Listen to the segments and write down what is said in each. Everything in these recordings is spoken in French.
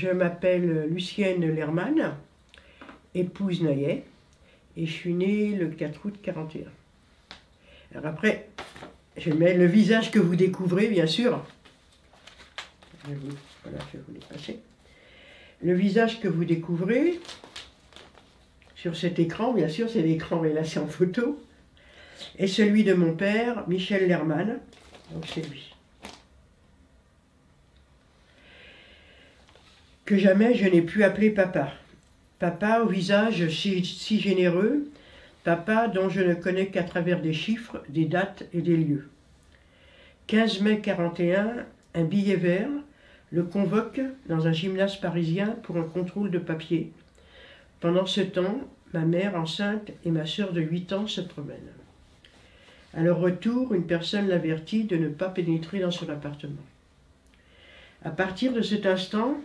Je m'appelle Lucienne Lerman, épouse Naillet, et je suis née le 4 août 41. Alors après, je mets le visage que vous découvrez, bien sûr. Voilà, je vais vous le passer. Le visage que vous découvrez sur cet écran, bien sûr, c'est l'écran, mais là c'est en photo, et celui de mon père, Michel Lerman, donc c'est lui. Que jamais je n'ai pu appeler papa. Papa au visage si généreux, papa dont je ne connais qu'à travers des chiffres, des dates et des lieux. 15 mai 41, un billet vert le convoque dans un gymnase parisien pour un contrôle de papier. Pendant ce temps, ma mère enceinte et ma sœur de 8 ans se promènent. À leur retour, une personne l'avertit de ne pas pénétrer dans son appartement. À partir de cet instant,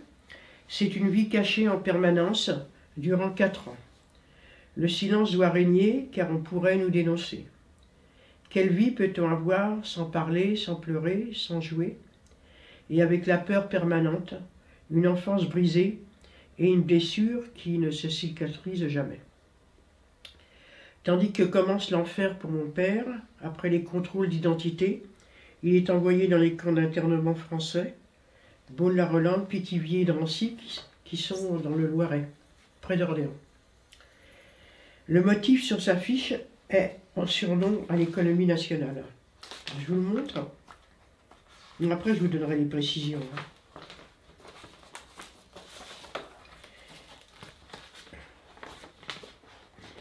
c'est une vie cachée en permanence durant 4 ans. Le silence doit régner car on pourrait nous dénoncer. Quelle vie peut-on avoir sans parler, sans pleurer, sans jouer, et avec la peur permanente, une enfance brisée et une blessure qui ne se cicatrise jamais. Tandis que commence l'enfer pour mon père, après les contrôles d'identité, il est envoyé dans les camps d'internement français, Beaune-la-Rolande, Pithiviers et Drancy, qui sont dans le Loiret, près d'Orléans. Le motif sur sa fiche est en surnom à l'économie nationale. Je vous le montre. Et après, je vous donnerai les précisions.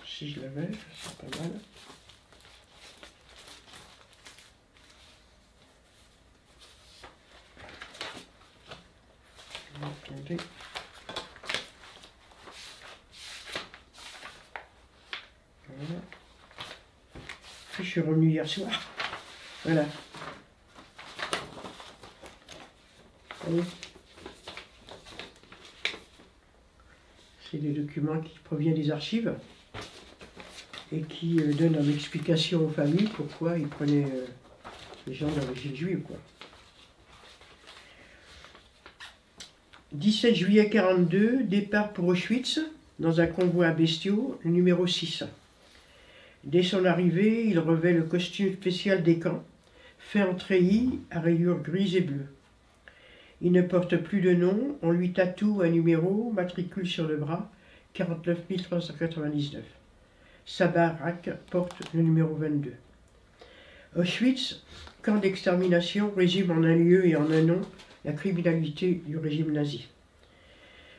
Si je l'avais, c'est pas mal. Attendez. Voilà. Je suis revenu hier soir. Voilà. Allez. C'est des documents qui proviennent des archives et qui donnent une explication aux familles pourquoi ils prenaient les gens d'origine juive, quoi. 17 juillet 42, départ pour Auschwitz, dans un convoi à bestiaux, le numéro 6. Dès son arrivée, il revêt le costume spécial des camps, fait en treillis à rayures grises et bleues. Il ne porte plus de nom, on lui tatoue un numéro, matricule sur le bras, 49 399. Sa baraque porte le numéro 22. Auschwitz, camp d'extermination, résume en un lieu et en un nom la criminalité du régime nazi.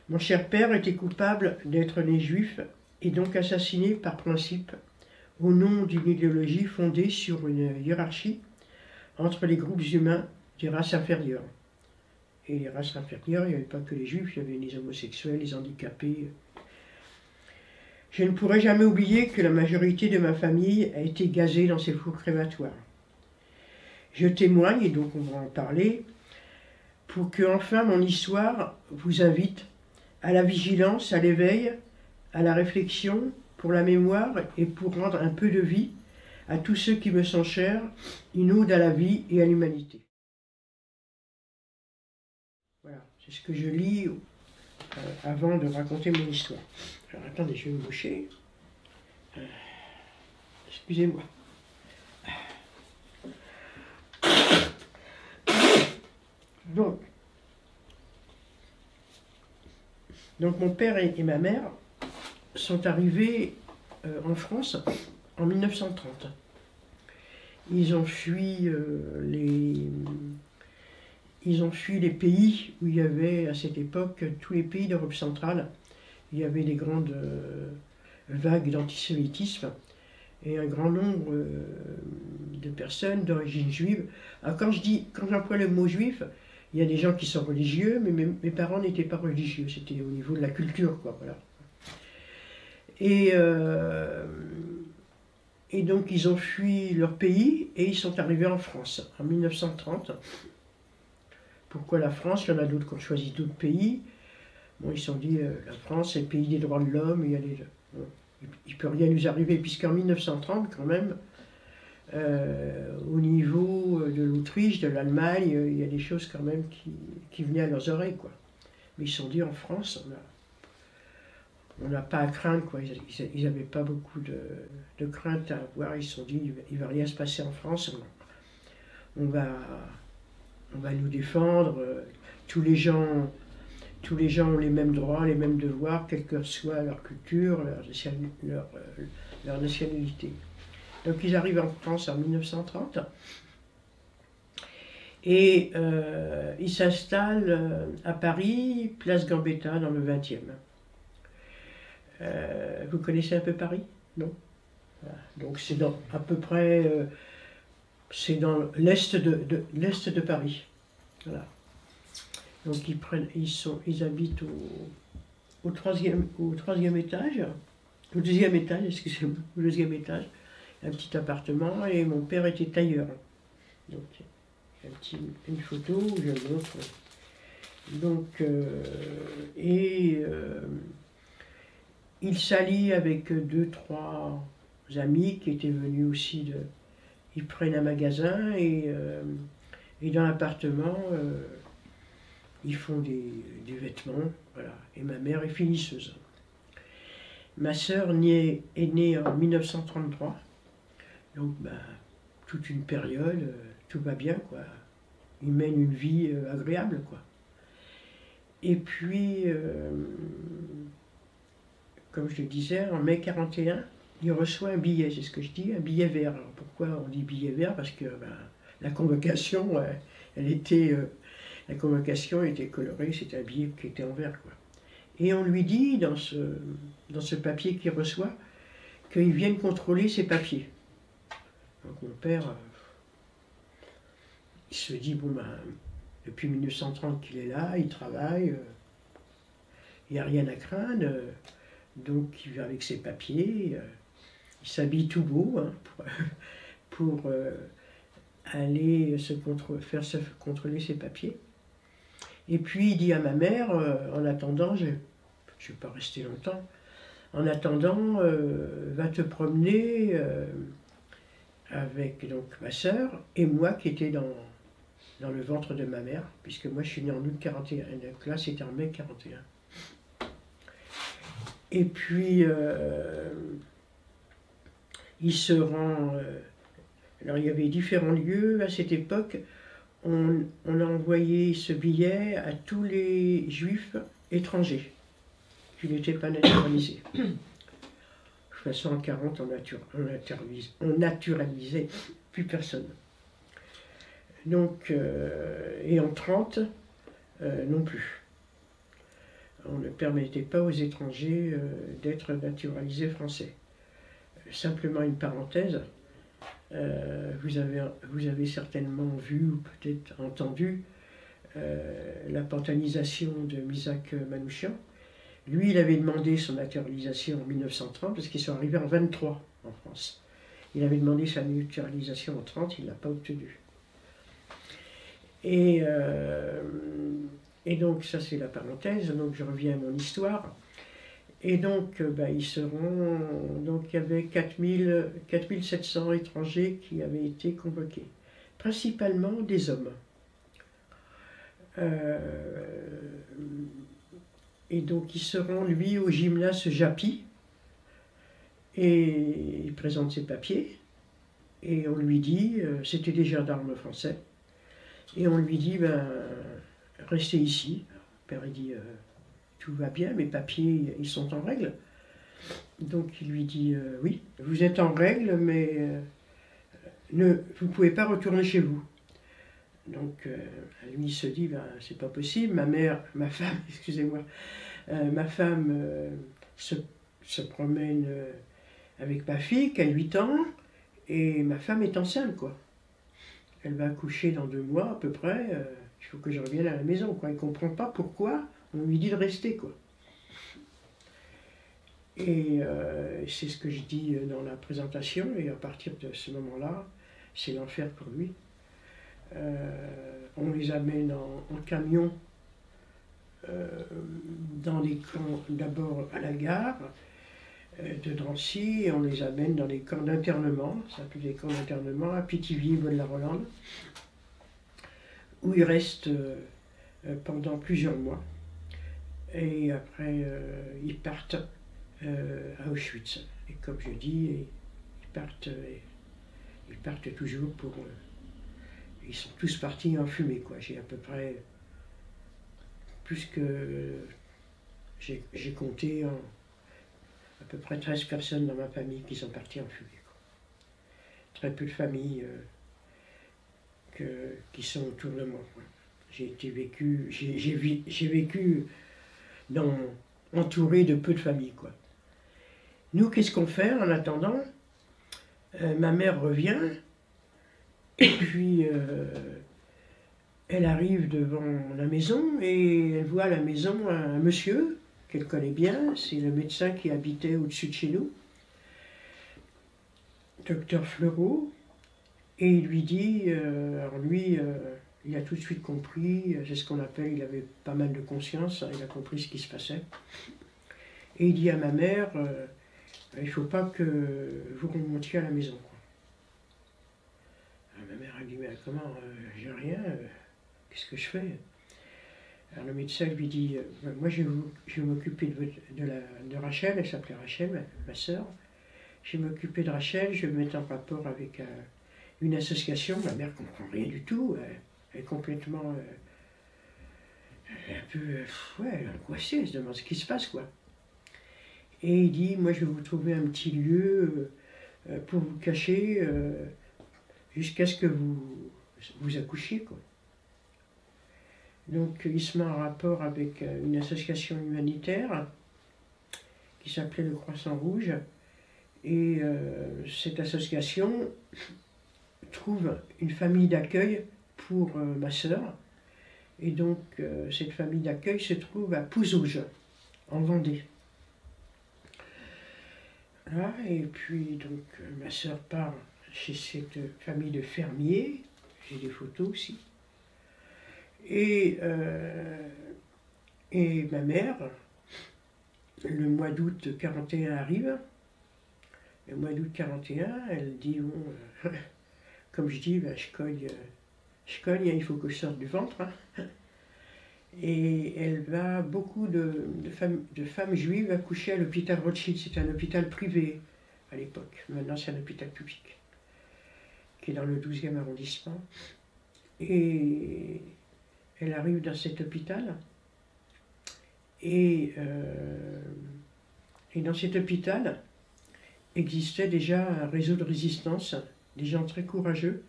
Mon cher père était coupable d'être né juif et donc assassiné par principe au nom d'une idéologie fondée sur une hiérarchie entre les groupes humains des races inférieures. Et les races inférieures, il n'y avait pas que les juifs, il y avait les homosexuels, les handicapés. Je ne pourrai jamais oublier que la majorité de ma famille a été gazée dans ces fours crématoires. Je témoigne, et donc on va en parler, pour que enfin mon histoire vous invite à la vigilance, à l'éveil, à la réflexion, pour la mémoire et pour rendre un peu de vie à tous ceux qui me sont chers, une ode à la vie et à l'humanité. Voilà, c'est ce que je lis avant de raconter mon histoire. Alors attendez, je vais me boucher. Excusez-moi. Donc mon père et ma mère sont arrivés en France en 1930. Ils ont fui les pays où il y avait à cette époque tous les pays d'Europe centrale. Il y avait des grandes vagues d'antisémitisme et un grand nombre de personnes d'origine juive. Alors quand j'emploie le mot juif, il y a des gens qui sont religieux, mais mes parents n'étaient pas religieux, c'était au niveau de la culture, quoi, voilà. Et donc ils ont fui leur pays et ils sont arrivés en France en 1930. Pourquoi la France? Il y en a d'autres qui ont choisi d'autres pays. Bon, ils se sont dit, la France c'est le pays des droits de l'homme, il ne peut rien nous arriver, puisqu'en 1930, quand même, au niveau de l'Autriche, de l'Allemagne, il y a des choses quand même qui venaient à leurs oreilles, quoi. Mais ils se sont dit, en France, on n'a pas à craindre, quoi. Ils n'avaient pas beaucoup de crainte à avoir. Ils se sont dit, il ne va rien se passer en France. On va nous défendre. Tous les gens ont les mêmes droits, les mêmes devoirs, quelle que soit leur culture, leur nationalité. Donc ils arrivent en France en 1930 et ils s'installent à Paris, place Gambetta, dans le 20e. Vous connaissez un peu Paris? Non? Voilà. Donc c'est à peu près, c'est dans l'est de Paris. Voilà. Donc ils habitent au troisième étage, au deuxième étage, excusez-moi, au deuxième étage, un petit appartement, et mon père était tailleur. Donc une photo où je le montre. Donc il s'allie avec 2-3 amis qui étaient venus aussi ils prennent un magasin et dans l'appartement ils font des vêtements, voilà. Et ma mère est finisseuse. Ma sœur est née en 1933, donc toute une période, tout va bien, quoi. Ils mènent une vie agréable, quoi. Et puis, comme je le disais, en mai 41, il reçoit un billet, c'est ce que je dis, un billet vert. Alors pourquoi on dit billet vert? Parce que la convocation, la convocation était colorée, c'était un billet qui était en vert, quoi. Et on lui dit, dans ce papier qu'il reçoit, qu'ils viennent contrôler ses papiers. Donc mon père, il se dit, bon depuis 1930 qu'il est là, il travaille, il n'y a rien à craindre, donc il vient avec ses papiers, il s'habille tout beau, hein, pour aller faire se contrôler ses papiers. Et puis il dit à ma mère, en attendant, je ne vais pas rester longtemps, en attendant, va te promener avec donc ma sœur et moi qui étais dans le ventre de ma mère, puisque moi je suis né en août 41, donc là c'était en mai 41. Et puis il se rend, alors il y avait différents lieux à cette époque. On a envoyé ce billet à tous les juifs étrangers qui n'étaient pas naturalisés. De toute façon, en 40, on naturalisait plus personne. Donc, et en 30, non plus. On ne permettait pas aux étrangers d'être naturalisés français. Simplement une parenthèse. Vous avez certainement vu ou peut-être entendu la pantanisation de Missak Manouchian. Lui, il avait demandé son naturalisation en 1930 parce qu'ils sont arrivés en 23 en France. Il avait demandé sa naturalisation en 30, il ne l'a pas obtenue. Et donc, ça c'est la parenthèse, donc je reviens à mon histoire. Et donc, ils seront. Donc, il y avait 4700 étrangers qui avaient été convoqués, principalement des hommes. Et donc, ils seront, lui, au gymnase Japy, et il présente ses papiers, et on lui dit, c'était des gendarmes français, et on lui dit, restez ici. Le père, il dit, tout va bien, mes papiers, ils sont en règle. Donc il lui dit, oui, vous êtes en règle, mais vous ne pouvez pas retourner chez vous. Donc lui il se dit, c'est pas possible, ma femme, excusez-moi, ma femme se promène avec ma fille qui a 8 ans, et ma femme est enceinte, quoi. Elle va accoucher dans 2 mois à peu près, il faut que je revienne à la maison, quoi. Il ne comprend pas pourquoi on lui dit de rester, quoi. Et c'est ce que je dis dans la présentation, et à partir de ce moment-là, c'est l'enfer pour lui. On les amène en camion dans les camps, d'abord à la gare de Drancy, et on les amène dans les camps d'internement, ça s'appelle les camps d'internement, à Pithiviers, Bonne-la-Rolande, où ils restent pendant plusieurs mois. Et après, ils partent à Auschwitz. Et comme je dis, ils partent toujours pour... ils sont tous partis en fumée, quoi. J'ai à peu près plus que... J'ai compté à peu près 13 personnes dans ma famille qui sont parties en fumée, quoi. Très peu de familles qui sont autour de moi, quoi. J'ai vécu entouré de peu de familles, quoi. Nous, qu'est-ce qu'on fait en attendant? Ma mère revient, et puis elle arrive devant la maison et elle voit à la maison un monsieur qu'elle connaît bien, c'est le médecin qui habitait au-dessus de chez nous, docteur Fleureau, et il lui dit, alors lui, il a tout de suite compris, c'est ce qu'on appelle, il avait pas mal de conscience, hein, il a compris ce qui se passait, et il dit à ma mère, il ne faut pas que vous remontiez à la maison, quoi. Ma mère a dit, mais comment, j'ai rien, qu'est-ce que je fais? Alors le médecin lui dit, moi je vais m'occuper de Rachel, elle s'appelait Rachel, ma sœur, je vais m'occuper de Rachel, je vais me mettre en rapport avec une association. Ma mère ne comprend rien du tout, elle est complètement un peu angoissée, elle se demande ce qui se passe, quoi. Et il dit, moi je vais vous trouver un petit lieu pour vous cacher jusqu'à ce que vous accouchiez, quoi. Donc il se met en rapport avec une association humanitaire qui s'appelait le Croissant Rouge. Et cette association trouve une famille d'accueil pour ma sœur. Et donc cette famille d'accueil se trouve à Pouzauges, en Vendée. Voilà, et puis donc ma sœur part chez cette famille de fermiers. J'ai des photos aussi. Et ma mère, le mois d'août 41 arrive. Le mois d'août 41, elle dit, bon, comme je dis, ben, je cogne, hein, il faut que je sorte du ventre. Hein. Et elle va beaucoup de femmes juives accoucher à l'hôpital Rothschild. C'est un hôpital privé à l'époque. Maintenant, c'est un hôpital public qui est dans le 12e arrondissement. Et elle arrive dans cet hôpital. Et dans cet hôpital existait déjà un réseau de résistance, des gens très courageux,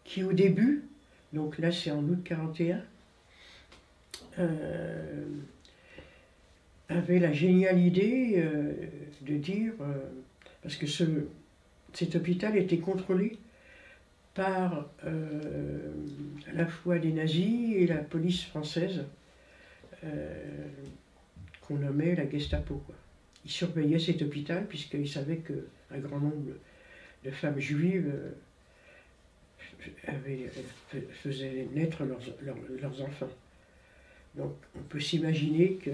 qui au début, donc là c'est en août 41, avaient la géniale idée de dire, parce que cet hôpital était contrôlé par à la fois des nazis et la police française, qu'on nommait la Gestapo, quoi. Ils surveillaient cet hôpital puisqu'ils savaient qu'un grand nombre de femmes juives faisaient naître leurs enfants. Donc on peut s'imaginer que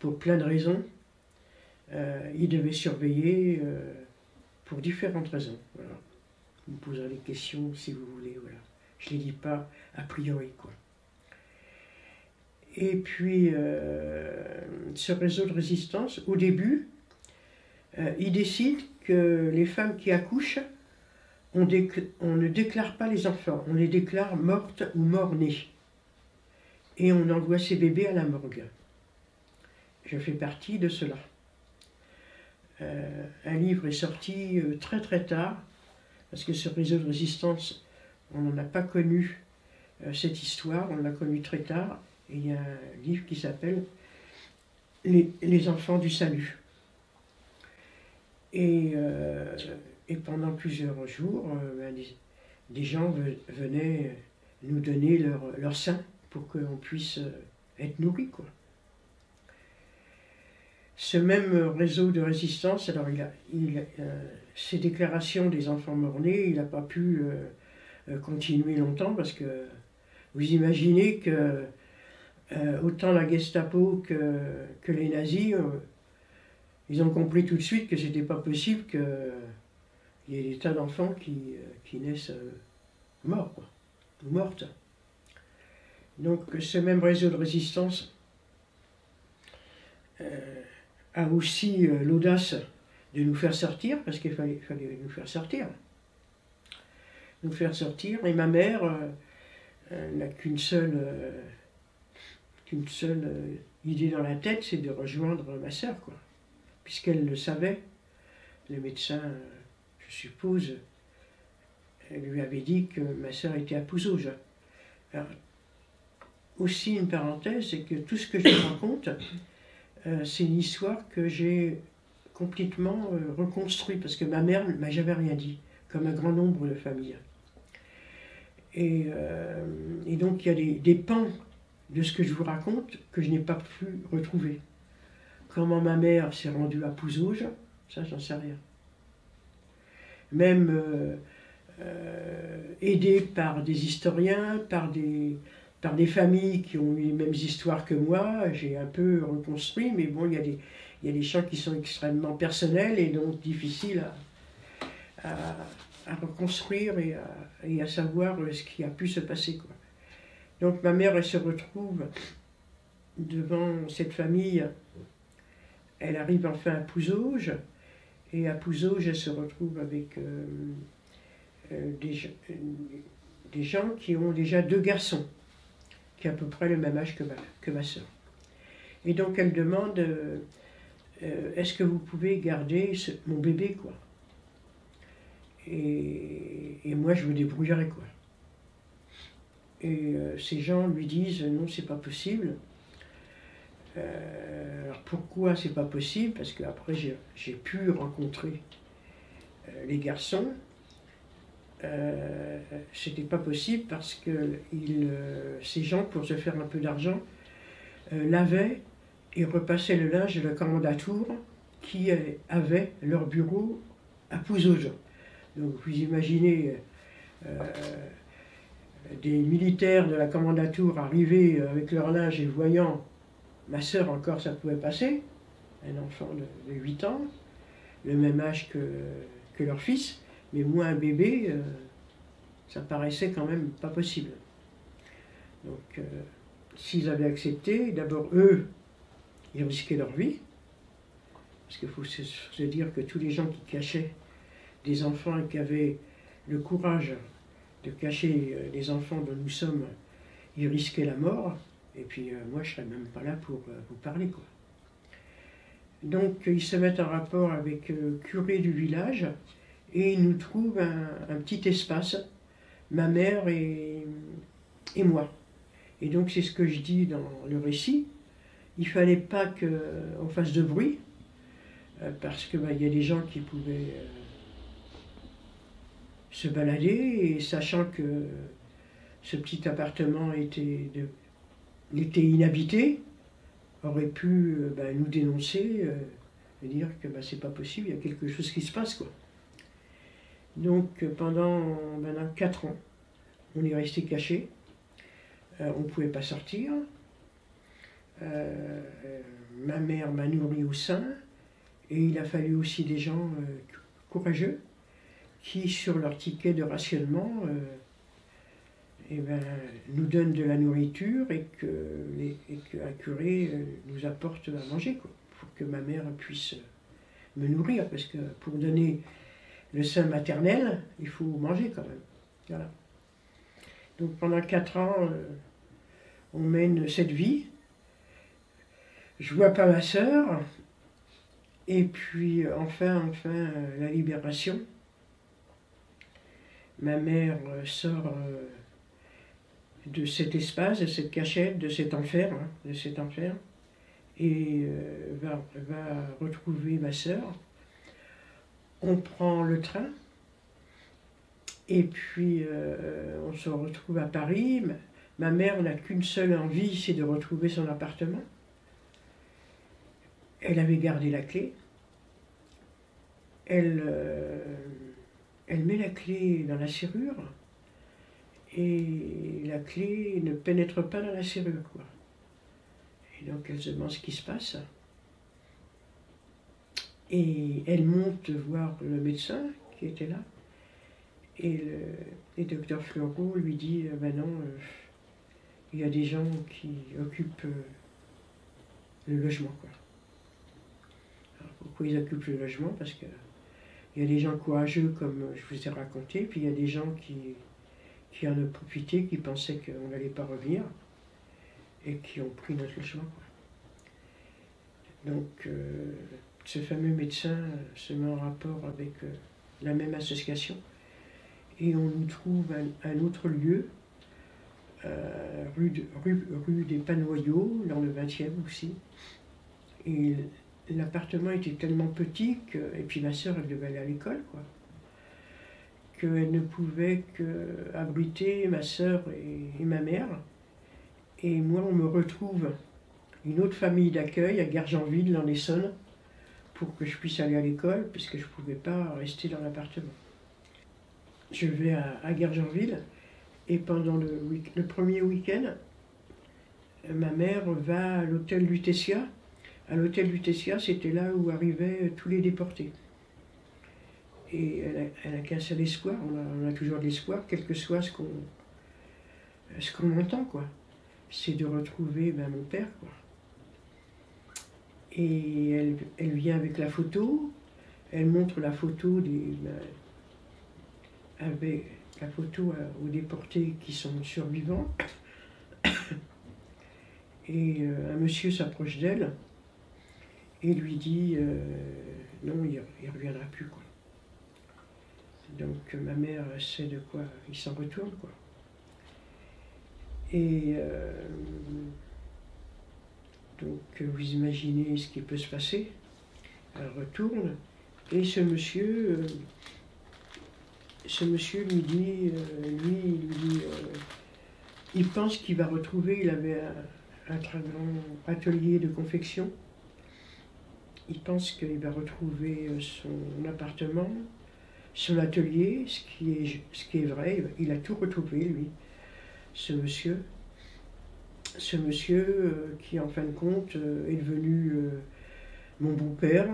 pour plein de raisons, ils devaient surveiller pour différentes raisons. Voilà. Vous me poserez des questions si vous voulez. Voilà. Je ne les dis pas a priori, quoi. Et puis, ce réseau de résistance, au début, il décide que les femmes qui accouchent, on ne déclare pas les enfants, on les déclare mortes ou morts-nés. Et on envoie ces bébés à la morgue. Je fais partie de cela. Un livre est sorti très très tard, parce que ce réseau de résistance, on n'en a pas connu cette histoire, on l'a connu très tard. Et il y a un livre qui s'appelle Les enfants du salut. Et pendant plusieurs jours, des gens venaient nous donner leur sein pour qu'on puisse être nourris, quoi. Ce même réseau de résistance, alors ces déclarations des enfants morts-nés, il n'a pas pu continuer longtemps parce que vous imaginez que autant la Gestapo que les nazis, ils ont compris tout de suite que c'était pas possible qu'il y ait des tas d'enfants qui naissent morts, quoi, ou mortes. Donc ce même réseau de résistance a aussi l'audace de nous faire sortir, parce qu'il fallait nous faire sortir. Nous faire sortir, et ma mère n'a qu'une seule idée dans la tête, c'est de rejoindre ma sœur, quoi. Puisqu'elle le savait, le médecin, je suppose, elle lui avait dit que ma sœur était à Pouzauges. Alors, aussi une parenthèse, c'est que tout ce que je vous raconte, c'est une histoire que j'ai complètement reconstruite, parce que ma mère ne m'a jamais rien dit, comme un grand nombre de familles. Et donc il y a des pans de ce que je vous raconte que je n'ai pas pu retrouver. Comment ma mère s'est rendue à Pouzauges, ça j'en sais rien. Même aidée par des historiens, par des familles qui ont eu les mêmes histoires que moi, j'ai un peu reconstruit, mais bon, il y a des champs qui sont extrêmement personnels et donc difficiles à reconstruire et à savoir ce qui a pu se passer, quoi. Donc ma mère, elle se retrouve devant cette famille, elle arrive enfin à Pouzauges, et à Pouzauges, elle se retrouve avec des gens qui ont déjà 2 garçons, qui ont à peu près le même âge que ma soeur. Et donc elle demande, est-ce que vous pouvez garder mon bébé, quoi. Et moi, je me débrouillerai, quoi. Et ces gens lui disent, non, c'est pas possible. Alors pourquoi c'est pas possible? Parce qu'après, j'ai pu rencontrer les garçons. C'était pas possible parce que ces gens, pour se faire un peu d'argent, lavaient et repassaient le linge de la commandature qui avait leur bureau à Pouzauges. Donc vous imaginez des militaires de la commandature arriver avec leur linge et voyant ma sœur encore, ça pouvait passer, un enfant de 8 ans, le même âge que leur fils, mais moi un bébé, ça paraissait quand même pas possible. Donc s'ils avaient accepté, d'abord eux, ils risquaient leur vie, parce qu'il faut se dire que tous les gens qui cachaient des enfants et qui avaient le courage de cacher les enfants dont nous sommes, ils risquaient la mort, et puis moi je ne serais même pas là pour vous parler, quoi. Donc ils se mettent en rapport avec le curé du village, et ils nous trouvent un petit espace, ma mère et moi. Et donc c'est ce que je dis dans le récit, il ne fallait pas qu'on fasse de bruit, parce qu'il y a des gens qui pouvaient se balader, et sachant que ce petit appartement était inhabité, aurait pu nous dénoncer et dire que c'est pas possible, il y a quelque chose qui se passe, quoi. Donc pendant 4 ans, on est resté caché, on ne pouvait pas sortir. Ma mère m'a nourri au sein, et il a fallu aussi des gens courageux qui, sur leur ticket de rationnement, nous donnent de la nourriture et qu'un curé nous apporte à manger, quoi, pour que ma mère puisse me nourrir, parce que pour donner le sein maternel, il faut manger quand même. Voilà. Donc pendant 4 ans, on mène cette vie. Je vois pas ma sœur, et puis enfin, la libération. Ma mère sort de cet espace, de cette cachette, de cet enfer, et va retrouver ma sœur. On prend le train, et puis on se retrouve à Paris. Ma mère n'a qu'une seule envie, c'est de retrouver son appartement. Elle avait gardé la clé. Elle met la clé dans la serrure, et la clé ne pénètre pas dans la serrure, quoi. Et donc elle se demande ce qui se passe. Et elle monte voir le médecin qui était là. Et le docteur Fleureau lui dit, non, il y a des gens qui occupent le logement, quoi. pourquoi ils occupent le logement, parce qu'il y a des gens courageux, comme je vous ai raconté, puis il y a des gens qui en ont profité, qui pensaient qu'on n'allait pas revenir, et qui ont pris notre logement, quoi. Donc, ce fameux médecin se met en rapport avec la même association, et on nous trouve un autre lieu, rue des Panoyaux, dans le 20e aussi. Et l'appartement était tellement petit que, et puis ma sœur, elle devait aller à l'école, quoi, qu'elle ne pouvait qu'abriter ma sœur et ma mère. Et moi, on me retrouve une autre famille d'accueil à Gargenville, dans l'Essonne, pour que je puisse aller à l'école, puisque je ne pouvais pas rester dans l'appartement. Je vais à Gargenville, et pendant le premier week-end, ma mère va à l'hôtel Lutetia. À l'hôtel Lutetia, c'était là où arrivaient tous les déportés. Et elle a qu'un seul espoir, on a toujours de l'espoir, quel que soit ce qu'on entend, quoi. C'est de retrouver mon père, quoi. Et elle vient avec la photo, elle montre la photo avec la photo aux déportés qui sont survivants. Et un monsieur s'approche d'elle et lui dit non, il ne reviendra plus, quoi. Donc ma mère sait de quoi il s'en retourne, quoi. Et donc vous imaginez ce qui peut se passer. Elle retourne et ce monsieur lui dit, il pense qu'il va retrouver, il avait un très grand atelier de confection. Il pense qu'il va retrouver son appartement, son atelier, ce qui est vrai. Il a tout retrouvé, lui, ce monsieur. Ce monsieur qui, en fin de compte, est devenu mon beau-père.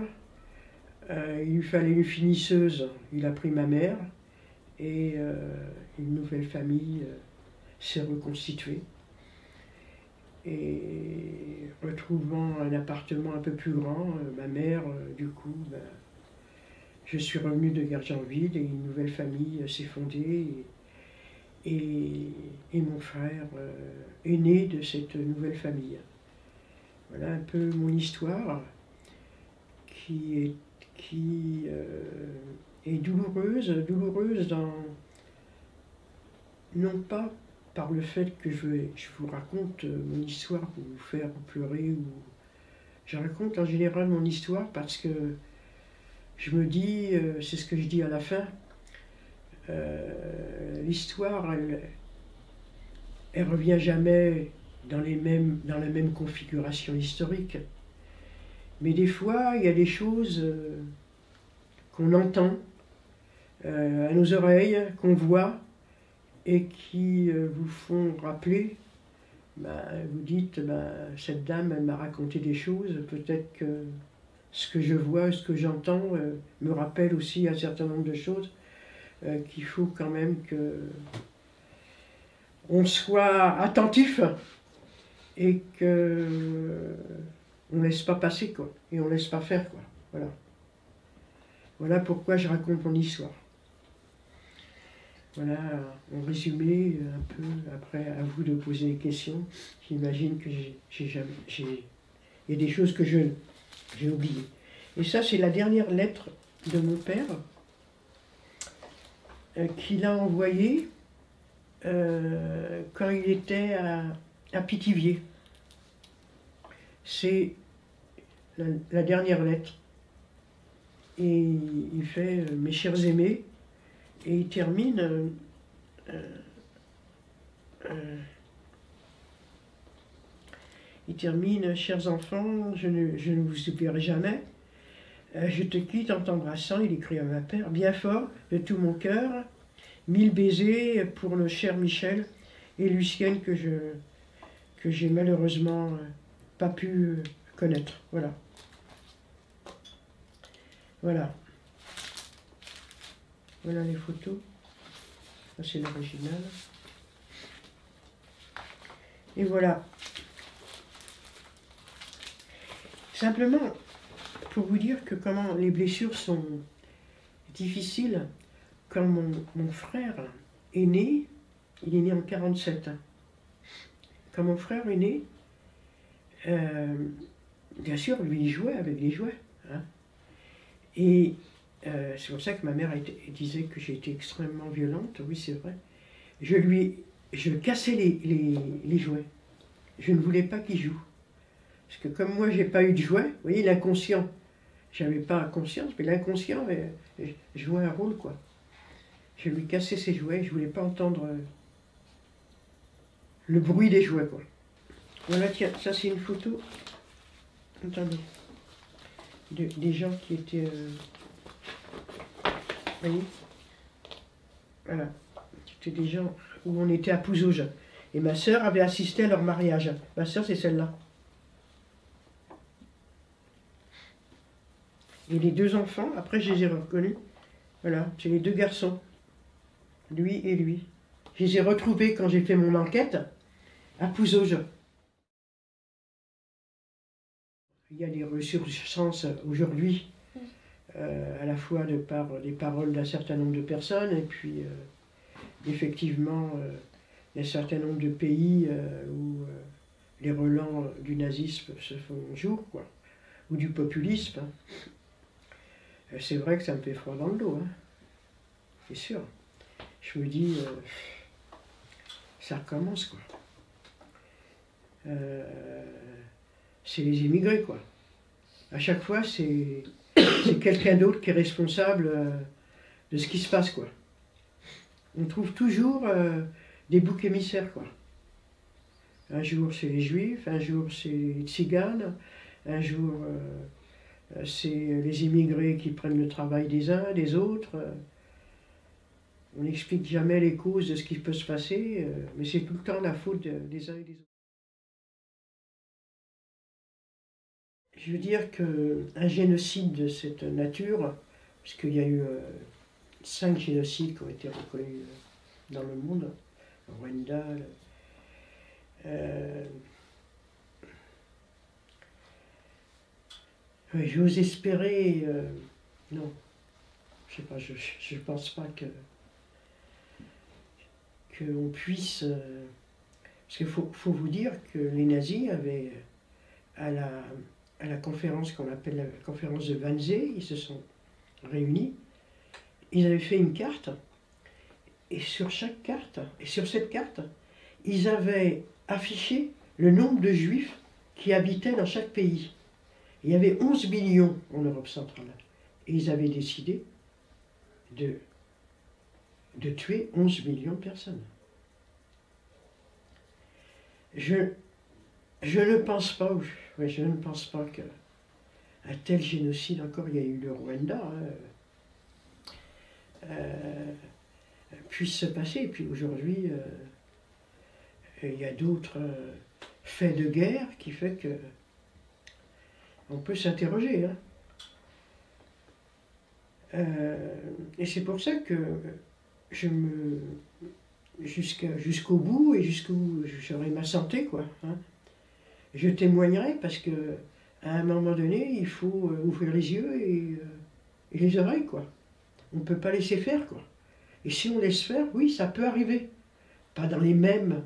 Il lui fallait une finisseuse, il a pris ma mère, et une nouvelle famille s'est reconstituée. Et retrouvant un appartement un peu plus grand, ma mère, du coup, je suis revenue de Gargenville et une nouvelle famille s'est fondée. Et mon frère est né de cette nouvelle famille. Voilà un peu mon histoire qui est douloureuse non pas par le fait que je vous raconte mon histoire pour vous faire pleurer, je raconte en général mon histoire parce que je me dis, c'est ce que je dis à la fin, l'histoire, elle revient jamais dans la même configuration historique. Mais des fois, il y a des choses qu'on entend à nos oreilles, qu'on voit, et qui vous font rappeler, vous dites, cette dame, elle m'a raconté des choses, peut-être que ce que je vois, ce que j'entends, me rappelle aussi un certain nombre de choses qu'il faut quand même que on soit attentif et que on ne laisse pas passer, quoi, et on ne laisse pas faire, quoi. Voilà. Voilà pourquoi je raconte mon histoire. Voilà, en résumé, un peu, après, à vous de poser des questions. J'imagine que il y a des choses que j'ai oubliées. Et ça, c'est la dernière lettre de mon père qu'il a envoyée quand il était à Pithiviers. C'est la dernière lettre. Et il fait « Mes chers aimés », et il termine « Chers enfants, je ne vous oublierai jamais. Je te quitte en t'embrassant », il écrit à ma mère, « bien fort, de tout mon cœur. 1000 baisers pour le cher Michel et Lucienne que j'ai malheureusement pas pu connaître. » Voilà. Voilà. Voilà les photos. Ça, c'est l'original. Et voilà. Simplement, pour vous dire que comment les blessures sont difficiles, quand mon frère est né, il est né en 47. Quand mon frère est né, bien sûr, lui, il jouait avec les jouets. Hein. Et c'est pour ça que ma mère disait que j'étais extrêmement violente. Oui, c'est vrai. Je cassais les jouets. Je ne voulais pas qu'il joue. Parce que comme moi, j'ai pas eu de jouets, vous voyez, l'inconscient, j'avais pas conscience, mais l'inconscient jouait un rôle, quoi. Je lui cassais ses jouets, je voulais pas entendre le bruit des jouets, quoi. Voilà, tiens, ça c'est une photo. Attendez. Des gens qui étaient... vous voyez? Voilà. C'était des gens où on était à Pouzauges. Et ma sœur avait assisté à leur mariage. Ma sœur, c'est celle-là. Et les deux enfants, après je les ai reconnus. Voilà, c'est les deux garçons. Lui et lui. Je les ai retrouvés quand j'ai fait mon enquête à Pouzauges. Il y a des ressurgences aujourd'hui, à la fois de par les paroles d'un certain nombre de personnes, et puis effectivement, il y a un certain nombre de pays où les relents du nazisme se font jour, quoi, ou du populisme. C'est vrai que ça me fait froid dans le dos, hein. C'est sûr. Je me dis, ça recommence, quoi. C'est les immigrés, quoi. À chaque fois, c'est quelqu'un d'autre qui est responsable de ce qui se passe, quoi. On trouve toujours des boucs émissaires, quoi. Un jour, c'est les juifs, un jour, c'est les tziganes, un jour, c'est les immigrés qui prennent le travail des uns, des autres. On n'explique jamais les causes de ce qui peut se passer, mais c'est tout le temps la faute des uns et des autres. Je veux dire qu'un génocide de cette nature, puisqu'il y a eu 5 génocides qui ont été reconnus dans le monde, le Rwanda, j'ose espérer, non, je sais pas, je pense pas qu'on puisse, parce qu'il faut vous dire que les nazis avaient, à la conférence qu'on appelle la conférence de Wannsee, ils se sont réunis, ils avaient fait une carte, et sur chaque carte, et sur cette carte, ils avaient affiché le nombre de juifs qui habitaient dans chaque pays. Il y avait 11 millions en Europe centrale, et ils avaient décidé de tuer 11 millions de personnes. Je ne pense pas qu'un tel génocide, encore il y a eu le Rwanda, puisse se passer. Et puis aujourd'hui, il y a d'autres faits de guerre qui fait que on peut s'interroger. Hein. Et c'est pour ça que jusqu'au bout et jusqu'où j'aurai ma santé, quoi. Hein. Je témoignerai parce que à un moment donné, il faut ouvrir les yeux et les oreilles, quoi. On ne peut pas laisser faire, quoi. Et si on laisse faire, oui, ça peut arriver. Pas dans les mêmes.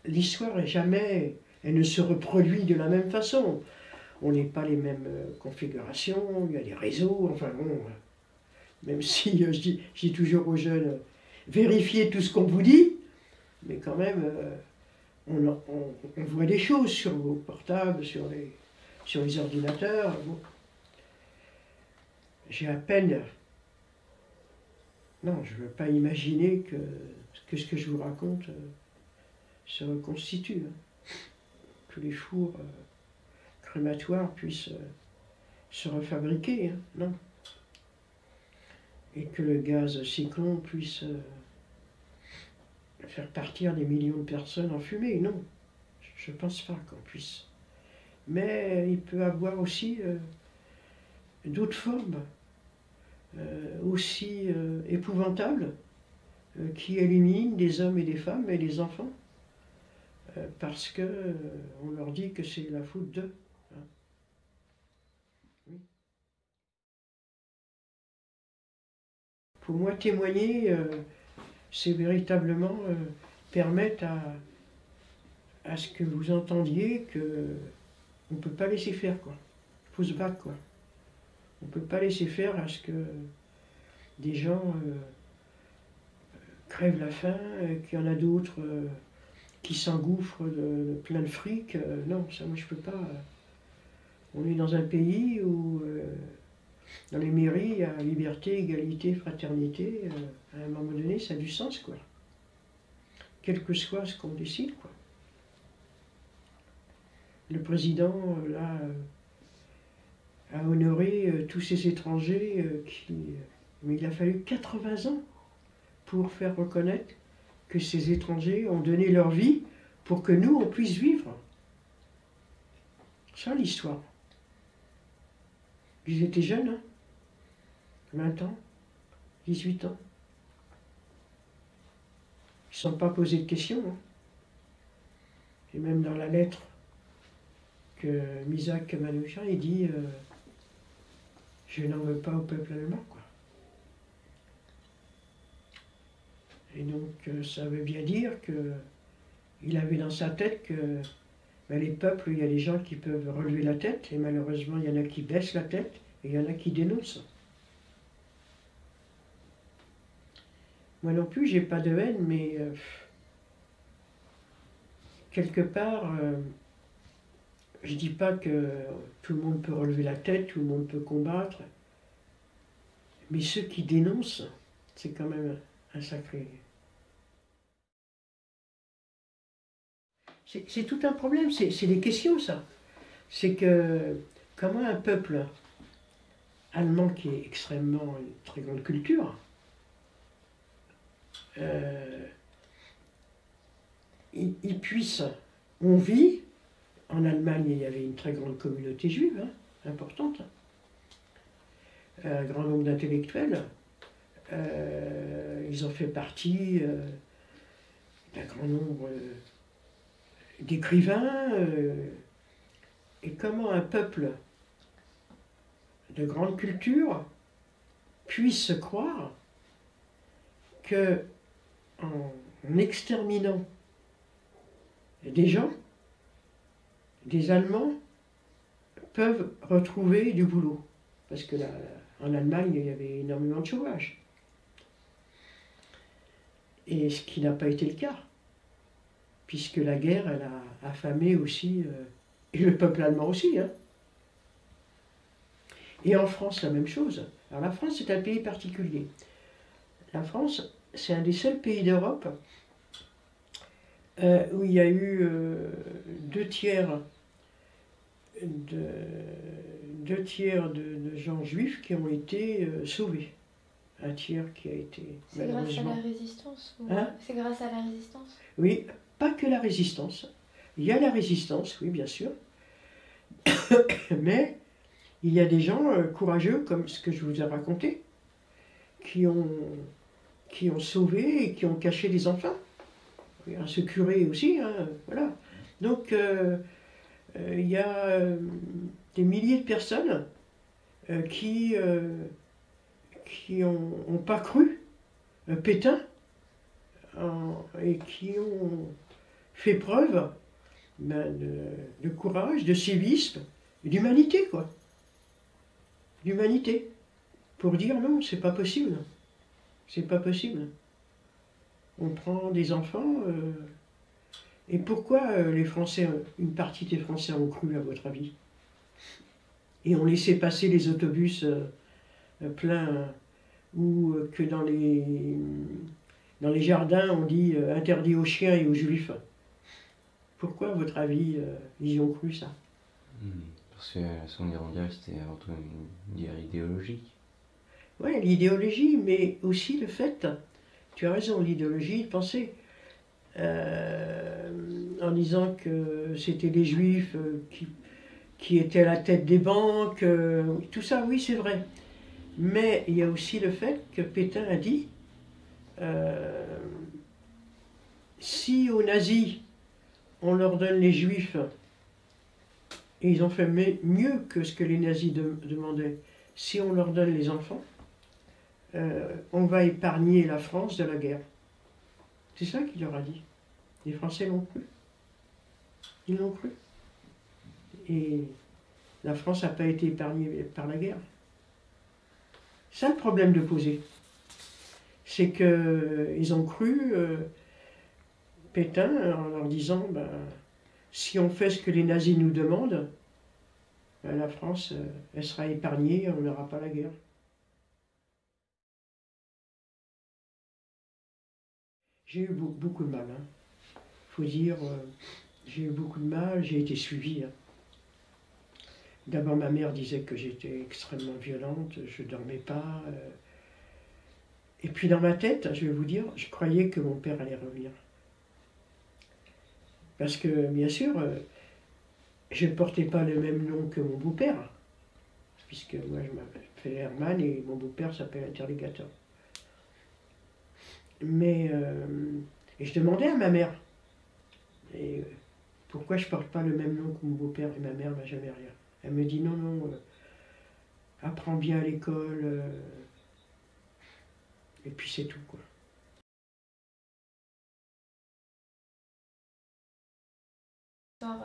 L'histoire n'est jamais, elle ne se reproduit de la même façon. On n'est pas les mêmes configurations, il y a des réseaux, enfin bon. Même si je dis toujours aux jeunes, vérifiez tout ce qu'on vous dit, mais quand même, on voit des choses sur vos portables, sur les ordinateurs. Bon. J'ai à peine... Non, je ne veux pas imaginer que ce que je vous raconte se reconstitue. Hein. Que les fours crématoires puissent se refabriquer. Hein. Non. Et que le gaz cyclone puisse faire partir des millions de personnes en fumée. Non, je ne pense pas qu'on puisse. Mais il peut avoir aussi d'autres formes aussi épouvantables qui éliminent des hommes et des femmes et des enfants parce que on leur dit que c'est la faute d'eux. Hein. Oui. pour moi, témoigner, c'est véritablement permettre à ce que vous entendiez que on ne peut pas laisser faire, quoi. Il faut se battre, quoi. On ne peut pas laisser faire à ce que des gens crèvent la faim, qu'il y en a d'autres qui s'engouffrent de plein de fric. Non, ça, moi, je peux pas. On est dans un pays où, dans les mairies, il y a liberté, égalité, fraternité. À un moment donné, ça a du sens, quoi. Quel que soit ce qu'on décide, quoi. Le président, là, a honoré tous ces étrangers mais il a fallu 80 ans pour faire reconnaître que ces étrangers ont donné leur vie pour que nous, on puisse vivre. Ça, l'histoire. Ils étaient jeunes, hein, 20 ans, 18 ans. Ils ne se sont pas posés de questions. Hein. Et même dans la lettre que Missak Manouchian, il dit je n'en veux pas au peuple allemand, quoi. Et donc ça veut bien dire qu'il avait dans sa tête que les peuples, il y a des gens qui peuvent relever la tête, et malheureusement il y en a qui baissent la tête, et il y en a qui dénoncent. Moi non plus, j'ai pas de haine, mais quelque part, je dis pas que tout le monde peut relever la tête, tout le monde peut combattre, mais ceux qui dénoncent, c'est quand même un sacré. C'est tout un problème, c'est des questions, ça. C'est que comment un peuple allemand qui est extrêmement une très grande culture, il puisse, on vit, en Allemagne il y avait une très grande communauté juive, hein, importante, un grand nombre d'intellectuels, ils ont fait partie d'un grand nombre d'écrivains, et comment un peuple de grande culture puisse se croire que en exterminant des gens, des Allemands peuvent retrouver du boulot. Parce que là, en Allemagne, il y avait énormément de chômage. Et ce qui n'a pas été le cas, puisque la guerre, elle a affamé aussi, et le peuple allemand aussi. Hein. Et en France, la même chose. Alors la France, c'est un pays particulier. La France, c'est un des seuls pays d'Europe où il y a eu 2 tiers de gens juifs qui ont été sauvés. Un tiers qui a été C'est grâce à la résistance hein? C'est grâce à la résistance? Oui, pas que la résistance. Il y a la résistance, oui, bien sûr. Mais il y a des gens courageux, comme ce que je vous ai raconté, qui ont sauvé et qui ont caché des enfants. Il y a ce curé aussi, hein, voilà. Donc, il y a des milliers de personnes qui n'ont pas cru Pétain et qui ont fait preuve de courage, de civisme, d'humanité, quoi. D'humanité. Pour dire non, c'est pas possible. C'est pas possible. On prend des enfants. Et pourquoi les Français, une partie des Français ont cru, à votre avis? Et ont laissé passer les autobus pleins, ou que dans les jardins, on dit interdit aux chiens et aux juifs. Pourquoi, à votre avis, ils y ont cru, ça? Parce que la Seconde Guerre mondiale, c'était avant tout une guerre idéologique. Oui, l'idéologie, mais aussi le fait, tu as raison, l'idéologie, de penser, en disant que c'était les juifs qui étaient à la tête des banques, tout ça, oui, c'est vrai. Mais il y a aussi le fait que Pétain a dit, si aux nazis, on leur donne les juifs, et ils ont fait mieux que ce que les nazis demandaient, si on leur donne les enfants, on va épargner la France de la guerre. C'est ça qu'il leur a dit. Les Français l'ont cru. Ils l'ont cru. Et la France n'a pas été épargnée par la guerre. C'est ça le problème de poser. C'est qu'ils ont cru Pétain en leur disant ben, si on fait ce que les nazis nous demandent, ben, la France elle sera épargnée, on n'aura pas la guerre. J'ai eu beaucoup de mal. Faut dire, j'ai eu beaucoup de mal, j'ai été suivie. D'abord, ma mère disait que j'étais extrêmement violente, je ne dormais pas. Et puis dans ma tête, je vais vous dire, je croyais que mon père allait revenir. Parce que, bien sûr, je ne portais pas le même nom que mon beau-père. Puisque moi, je m'appelle Herman et mon beau-père s'appelle Interligator. Mais et je demandais à ma mère et, pourquoi je ne porte pas le même nom que mon beau-père, et ma mère ne m'a jamais rien. Elle me dit non, non, apprends bien à l'école, et puis c'est tout, quoi.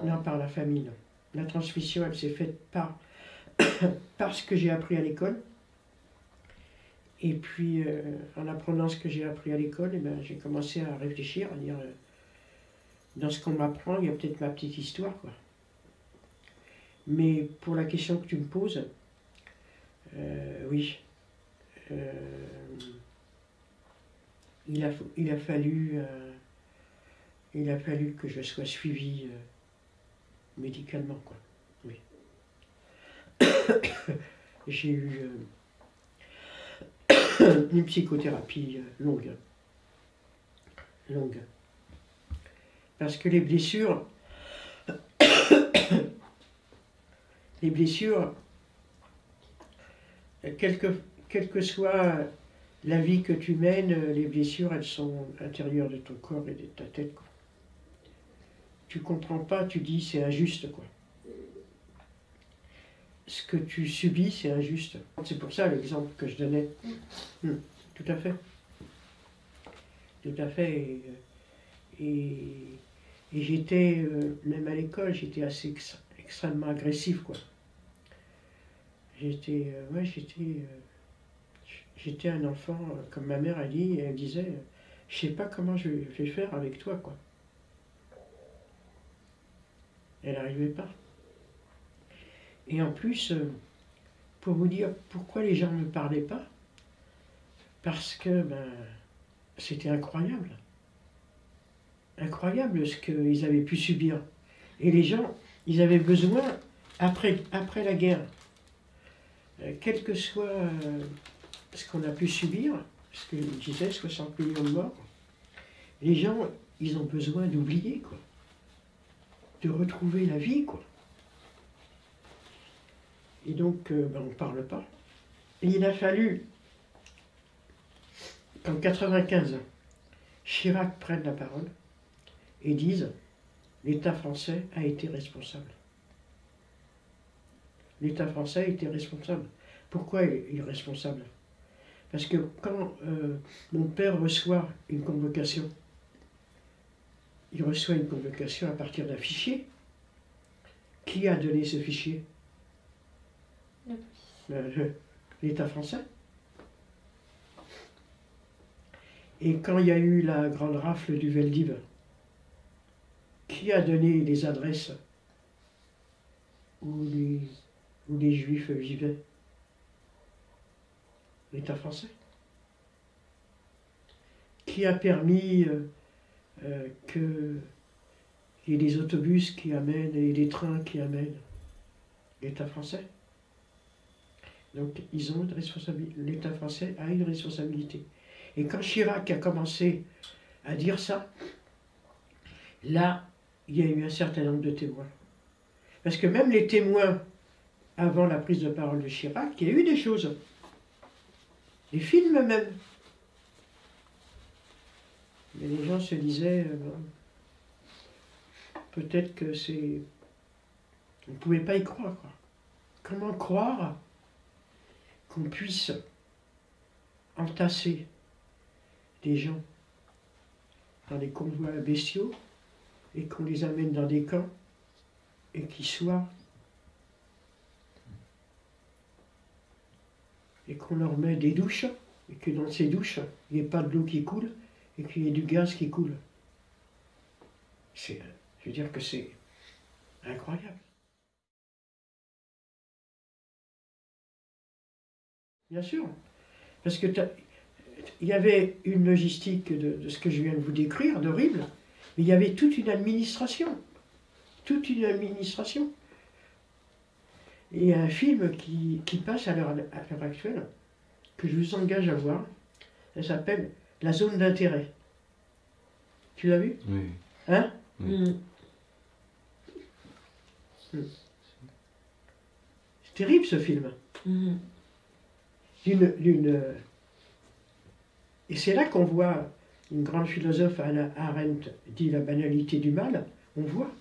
Non, par la famille, non. La transmission, elle s'est faite par ce que j'ai appris à l'école. Et puis, en apprenant ce que j'ai appris à l'école, eh ben, j'ai commencé à réfléchir, à dire, dans ce qu'on m'apprend, il y a peut-être ma petite histoire, quoi. Mais pour la question que tu me poses, oui. Il a fallu que je sois suivie médicalement, quoi. Oui. J'ai eu une psychothérapie longue. Parce que les blessures, quelle que soit la vie que tu mènes, les blessures, elles sont à l'intérieur de ton corps et de ta tête, quoi. Tu comprends pas, tu dis c'est injuste, quoi. Ce que tu subis, c'est injuste. C'est pour ça l'exemple que je donnais. Tout à fait. Tout à fait. Et j'étais, même à l'école, j'étais assez extrêmement agressif, quoi. J'étais un enfant, comme ma mère a dit, elle disait, je sais pas comment je vais faire avec toi, quoi. Elle n'arrivait pas. Et en plus, pour vous dire pourquoi les gens ne me parlaient pas, parce que ben, c'était incroyable. Incroyable ce qu'ils avaient pu subir. Et les gens, ils avaient besoin, après la guerre, quel que soit ce qu'on a pu subir, ce que je disais, 60 millions de morts, les gens, ils ont besoin d'oublier, quoi. De retrouver la vie, quoi. Et donc, ben, on ne parle pas. Et il a fallu qu'en 1995, Chirac prenne la parole et dise l'État français a été responsable. L'État français a été responsable. Pourquoi il est responsable? Parce que quand mon père reçoit une convocation, il reçoit une convocation à partir d'un fichier. Qui a donné ce fichier? L'État français. Et quand il y a eu la grande rafle du Veldiv, qui a donné les adresses où les Juifs vivaient? L'État français. Qui a permis qu'il y ait des autobus qui amènent et des trains qui amènent? L'État français. Donc ils ont une responsabilité. L'État français a une responsabilité. Et quand Chirac a commencé à dire ça, là, il y a eu un certain nombre de témoins. Parce que même les témoins, avant la prise de parole de Chirac, il y a eu des choses. Les films même. Mais les gens se disaient, peut-être que c'est... On ne pouvait pas y croire, quoi. Comment croire qu'on puisse entasser des gens dans des convois bestiaux et qu'on les amène dans des camps et qu'ils soient et qu'on leur met des douches et que dans ces douches il n'y ait pas de l'eau qui coule et qu'il y ait du gaz qui coule. Je veux dire que c'est incroyable. Bien sûr, parce que il y avait une logistique de ce que je viens de vous décrire, d'horrible, mais il y avait toute une administration. Toute une administration. Et il y a un film qui passe à l'heure actuelle, que je vous engage à voir. Elle s'appelle La zone d'intérêt. Tu l'as vu? Oui. Hein? Oui. C'est terrible ce film. Et c'est là qu'on voit une grande philosophe, Hannah Arendt, dit la banalité du mal. On voit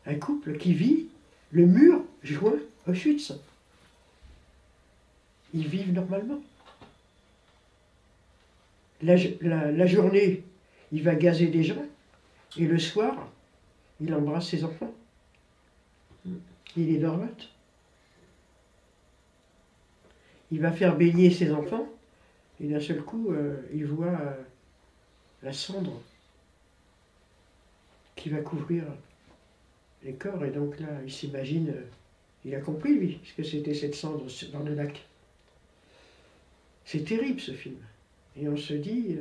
un couple qui vit le mur joint Auschwitz. Ils vivent normalement. La journée, il va gazer des gens, et le soir, il embrasse ses enfants. Il est dorlote. Il va faire baigner ses enfants, et d'un seul coup, il voit la cendre qui va couvrir les corps, et donc là, il s'imagine, il a compris, lui, ce que c'était cette cendre dans le lac. C'est terrible, ce film. Et on se dit...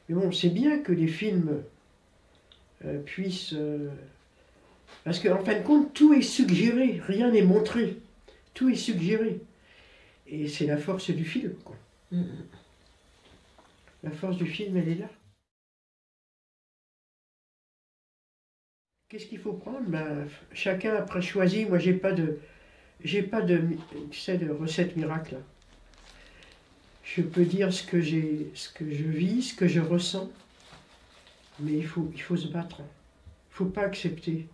mais bon, c'est bien que les films puissent... parce qu'en fin de compte, tout est suggéré, rien n'est montré. Tout est suggéré. Et c'est la force du film, quoi. La force du film, elle est là. Qu'est-ce qu'il faut prendre? Ben, chacun après choisit. Moi, j'ai pas de tu sais, de recette miracle. Je peux dire ce que je vis, ce que je ressens, mais il faut se battre. Il ne faut pas accepter.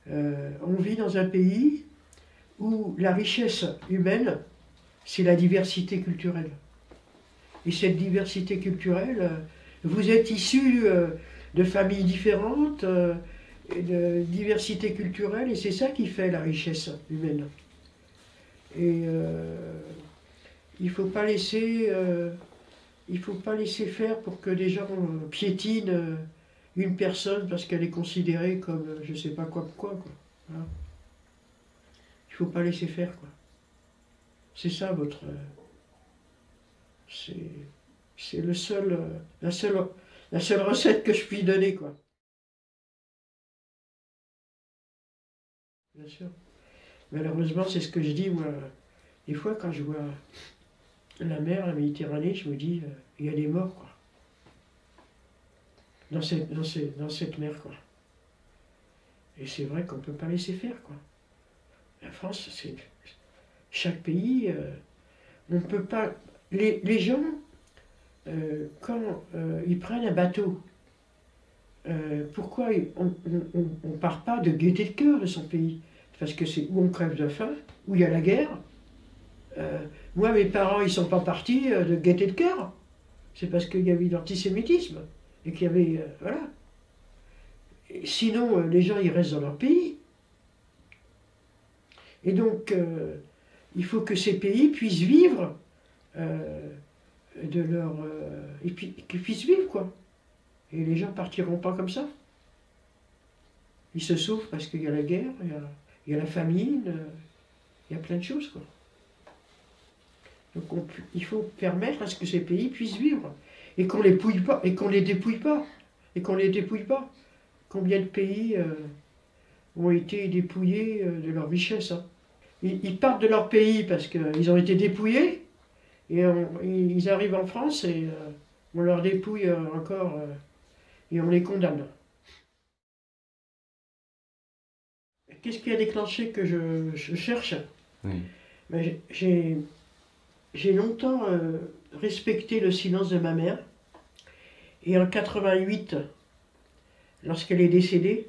On vit dans un pays où la richesse humaine, c'est la diversité culturelle. Et cette diversité culturelle, vous êtes issus de familles différentes, de diversité culturelle, et c'est ça qui fait la richesse humaine. Et il ne faut pas laisser faire pour que des gens piétinent une personne parce qu'elle est considérée comme je ne sais pas quoi. Voilà. Il ne faut pas laisser faire, quoi. C'est ça votre... c'est la seule recette que je puis donner, quoi. Bien sûr. Malheureusement, c'est ce que je dis, moi. Des fois, quand je vois la mer, la Méditerranée, je me dis, il y a des morts, quoi. Dans cette mer, quoi. Et c'est vrai qu'on ne peut pas laisser faire, quoi. La France, c'est... Chaque pays, on ne peut pas... Les gens, quand ils prennent un bateau, pourquoi on ne part pas de gaieté de cœur de son pays? Parce que c'est où on crève de faim, où il y a la guerre. Moi, mes parents, ils ne sont pas partis de gaieté de cœur. C'est parce qu'il y avait de l'antisémitisme. Et qu'il y avait... voilà. Et sinon, les gens, ils restent dans leur pays. Et donc, il faut que ces pays puissent vivre de leur... et puis qu'ils puissent vivre, quoi. Et les gens partiront pas comme ça. Ils se sauvent parce qu'il y a la guerre, il y a la famine, il y a plein de choses, quoi. Donc il faut permettre à ce que ces pays puissent vivre. Et qu'on les dépouille pas. Et qu'on les dépouille pas. Combien de pays ont été dépouillés de leur richesse, hein. Ils partent de leur pays parce qu'ils ont été dépouillés, et ils arrivent en France et on leur dépouille encore, et on les condamne. Qu'est-ce qui a déclenché que je cherche? Oui. Ben, j'ai longtemps respecté le silence de ma mère, et en 88, lorsqu'elle est décédée,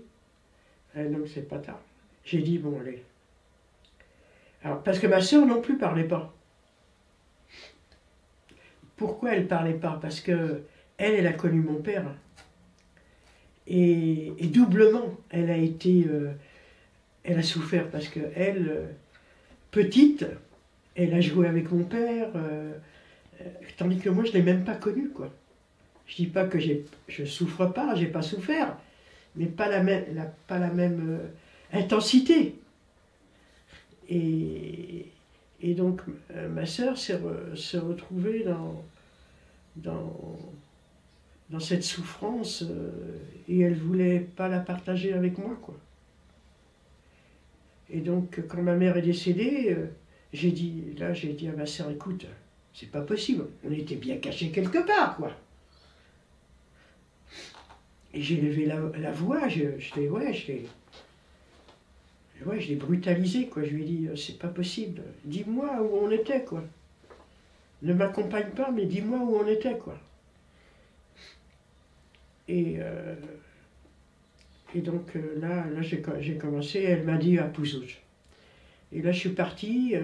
donc c'est pas tard, j'ai dit bon allez. Alors, parce que ma sœur non plus parlait pas. pourquoi elle ne parlait pas? Parce que elle a connu mon père. Et doublement, elle a été... elle a souffert parce que elle, petite, elle a joué avec mon père, tandis que moi, je ne l'ai même pas connu, quoi. Je dis pas que je souffre pas, j'ai pas souffert, mais pas la même intensité. Et donc, ma sœur s'est retrouvée dans cette souffrance et elle voulait pas la partager avec moi, quoi. Et donc, quand ma mère est décédée, j'ai dit à ma sœur, écoute, c'est pas possible, on était bien cachés quelque part, quoi. Et j'ai levé la voix, je l'ai brutalisé, quoi. Je lui ai dit, c'est pas possible, dis-moi où on était, quoi. Ne m'accompagne pas, mais dis-moi où on était, quoi. Et donc là j'ai commencé, elle m'a dit à Pouzouge. Et là je suis partie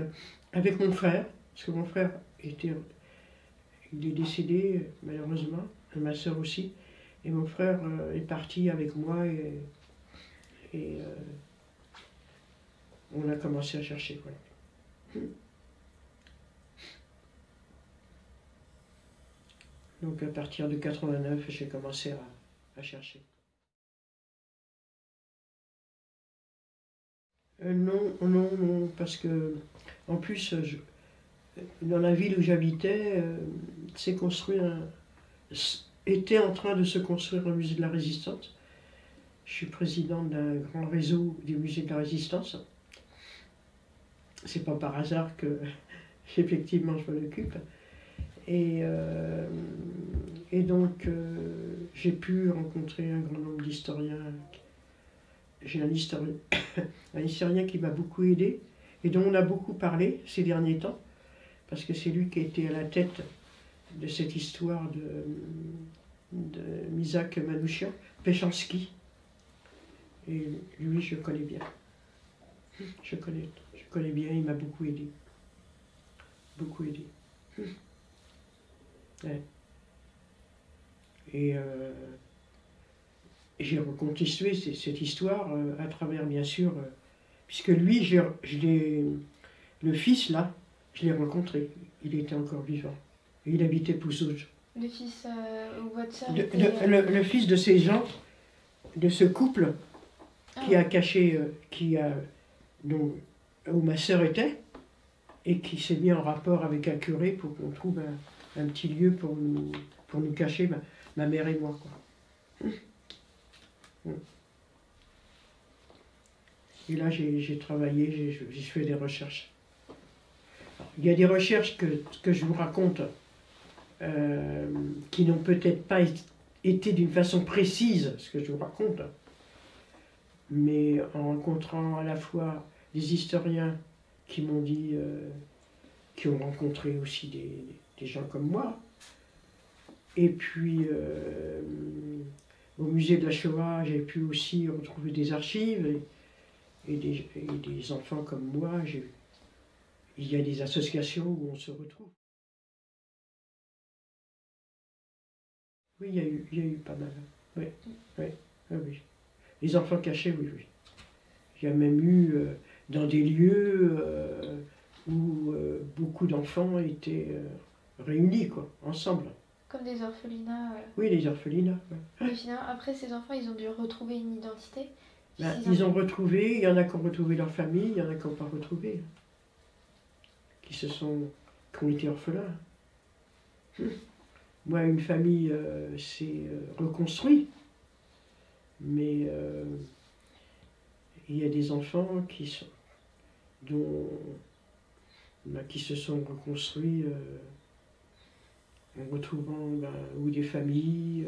avec mon frère, parce que mon frère il est décédé malheureusement, et ma soeur aussi. Et mon frère est parti avec moi et on a commencé à chercher, quoi. Donc à partir de 89, j'ai commencé à chercher. Non, parce que en plus, dans la ville où j'habitais, était en train de se construire un musée de la Résistance. Je suis présidente d'un grand réseau des musées de la Résistance. C'est pas par hasard que, effectivement, je m'en occupe. Et donc, j'ai pu rencontrer un grand nombre d'historiens. J'ai un historien qui m'a beaucoup aidé et dont on a beaucoup parlé ces derniers temps, parce que c'est lui qui a été à la tête de cette histoire de Misak Manouchian, Péchanski. Et lui, je connais bien. Je connais bien, il m'a beaucoup aidé. Beaucoup aidé. Ouais. Et j'ai reconstitué cette histoire à travers, bien sûr, puisque lui, le fils, là, je l'ai rencontré. Il était encore vivant. Et il habitait Pouzouge. Le fils où votre sœur le fils de ces gens, de ce couple qui a caché, où ma sœur était, et qui s'est mis en rapport avec un curé pour qu'on trouve un petit lieu pour nous cacher, ma mère et moi, quoi. Et là, j'ai travaillé, j'ai fait des recherches. Alors, il y a des recherches que je vous raconte qui n'ont peut-être pas été d'une façon précise, ce que je vous raconte, mais en rencontrant à la fois des historiens qui m'ont dit, qui ont rencontré aussi des gens comme moi, et puis au musée de la Shoah, j'ai pu aussi retrouver des archives et des enfants comme moi. Il y a des associations où on se retrouve. Oui, il y a eu pas mal. Oui. Les enfants cachés, oui. Il y a même eu dans des lieux où beaucoup d'enfants étaient réunis, quoi, ensemble. Comme des orphelinats. Oui, les orphelinats. Ouais. Et finalement, après, ces enfants, ils ont dû retrouver une identité. Ils ont retrouvé, il y en a qui ont retrouvé leur famille, il y en a qui n'ont pas retrouvé. Qui ont été orphelins. Moi, une famille s'est reconstruite, mais il y a des enfants qui se sont reconstruits en retrouvant ou des familles,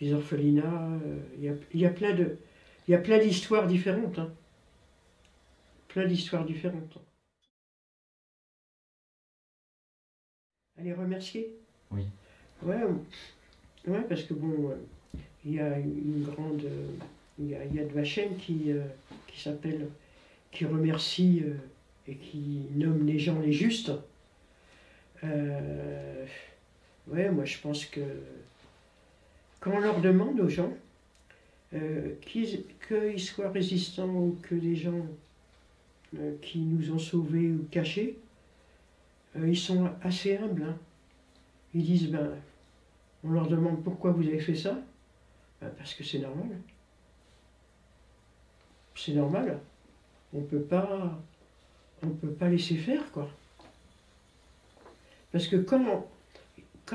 des orphelinats. Il y a plein d'histoires différentes. Hein. Plein d'histoires différentes. Allez, remercier. Oui. Ouais, parce que bon, il y a une grande... Il y a Yad Vashem qui remercie et qui nomme les gens les justes. Ouais, moi je pense que quand on leur demande aux gens qu'ils soient résistants ou que des gens qui nous ont sauvés ou cachés, ils sont assez humbles. Hein. Ils disent, ben, on leur demande pourquoi vous avez fait ça. Ben, parce que c'est normal. C'est normal. On peut pas laisser faire, quoi. Parce que quand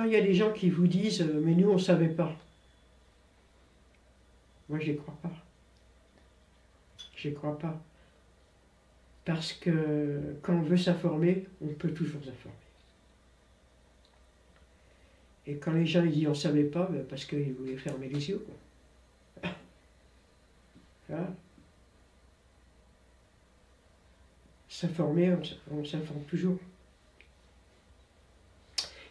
il y a des gens qui vous disent, mais nous on savait pas. Moi je n'y crois pas. Je n'y crois pas. Parce que quand on veut s'informer, on peut toujours s'informer. Et quand les gens ils disent on ne savait pas, ben parce qu'ils voulaient fermer les yeux. Quoi. Voilà. S'informer, on s'informe toujours.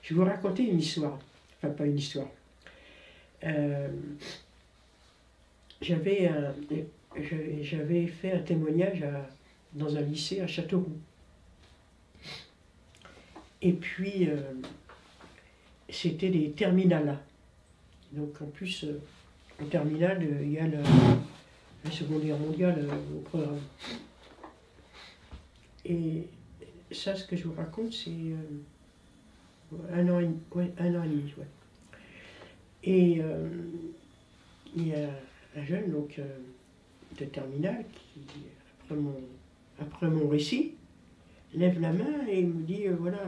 Je vais vous raconter une histoire. Enfin, pas une histoire. J'avais fait un témoignage dans un lycée à Châteauroux. Et puis, c'était des terminales. Donc en plus, en terminale, il y a la Seconde Guerre mondiale au programme. Et ça, ce que je vous raconte, c'est un an et demi. Ouais. Et il y a un jeune donc, de terminale qui, après mon récit, lève la main et me dit voilà,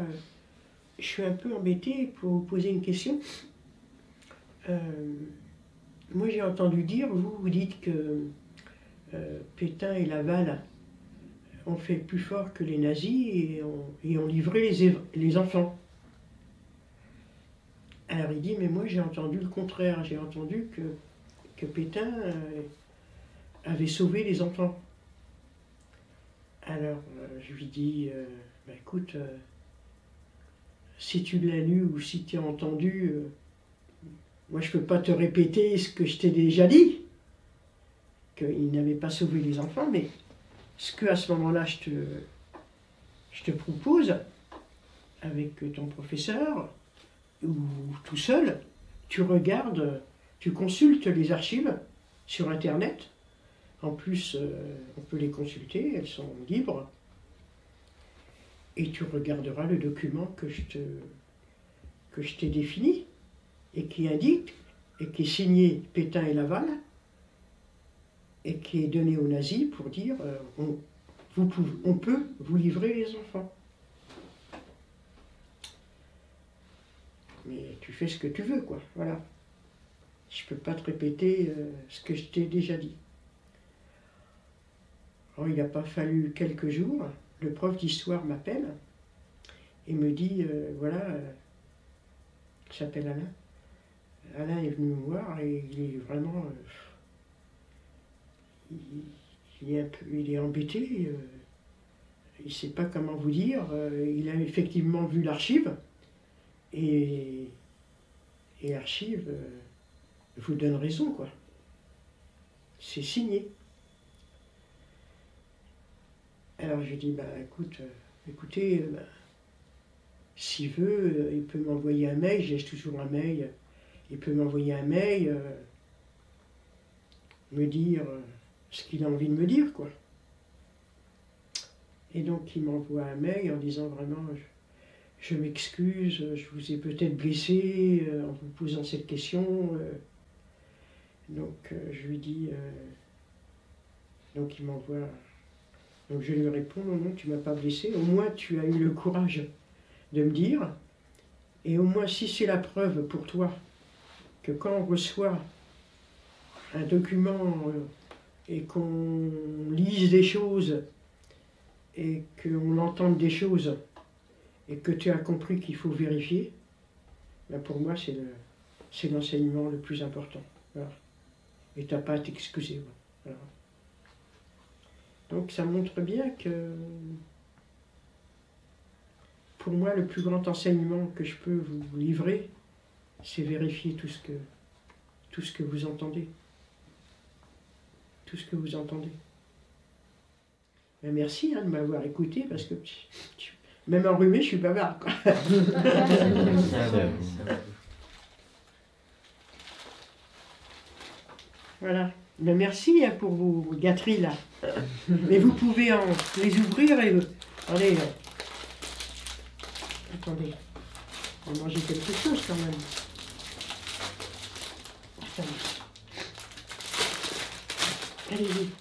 je suis un peu embêté pour vous poser une question. Moi j'ai entendu dire, vous dites que Pétain et Laval ont fait plus fort que les nazis et ont livré les enfants. Alors il dit, mais moi j'ai entendu le contraire, j'ai entendu que Pétain avait sauvé les enfants. Alors je lui dis, bah, écoute, si tu l'as lu ou si tu as entendu, moi je ne peux pas te répéter ce que je t'ai déjà dit, qu'il n'avait pas sauvé les enfants, mais ce que à ce moment-là je te propose, avec ton professeur, ou tout seul, tu regardes, tu consultes les archives sur Internet. En plus, on peut les consulter, elles sont libres. Et tu regarderas le document que je t'ai défini et qui indique, et qui est signé Pétain et Laval, et qui est donné aux nazis pour dire on peut vous livrer les enfants. Mais tu fais ce que tu veux, quoi. Voilà. Je ne peux pas te répéter ce que je t'ai déjà dit. Alors, il n'a pas fallu quelques jours, le prof d'histoire m'appelle et me dit, voilà, il s'appelle Alain. Alain est venu me voir et il est vraiment... il est embêté, il ne sait pas comment vous dire. Il a effectivement vu l'archive et l'archive vous donne raison, quoi. C'est signé. Alors je dis, bah écoutez, s'il veut, il peut m'envoyer un mail, j'ai toujours un mail, il peut m'envoyer un mail, me dire ce qu'il a envie de me dire, quoi. Et donc il m'envoie un mail en disant vraiment, je m'excuse, je vous ai peut-être blessé en vous posant cette question. Donc je lui dis, donc il m'envoie... Donc je lui réponds, non, non, tu ne m'as pas blessé, au moins tu as eu le courage de me dire, et au moins si c'est la preuve pour toi que quand on reçoit un document et qu'on lise des choses et qu'on entende des choses et que tu as compris qu'il faut vérifier, ben pour moi c'est l'enseignement le plus important. Voilà. Et tu n'as pas à t'excuser. Voilà. Donc ça montre bien que, pour moi, le plus grand enseignement que je peux vous livrer, c'est vérifier tout ce que vous entendez. Tout ce que vous entendez. Ben merci de m'avoir écouté, parce que Même enrhumé, je suis bavarde, quoi. Ça, ouais. Voilà. Ben, merci hein, pour vos gâteries, là. Mais vous pouvez les ouvrir et... Allez, attendez. On va manger quelque chose, quand même. Attendez. Allez-y.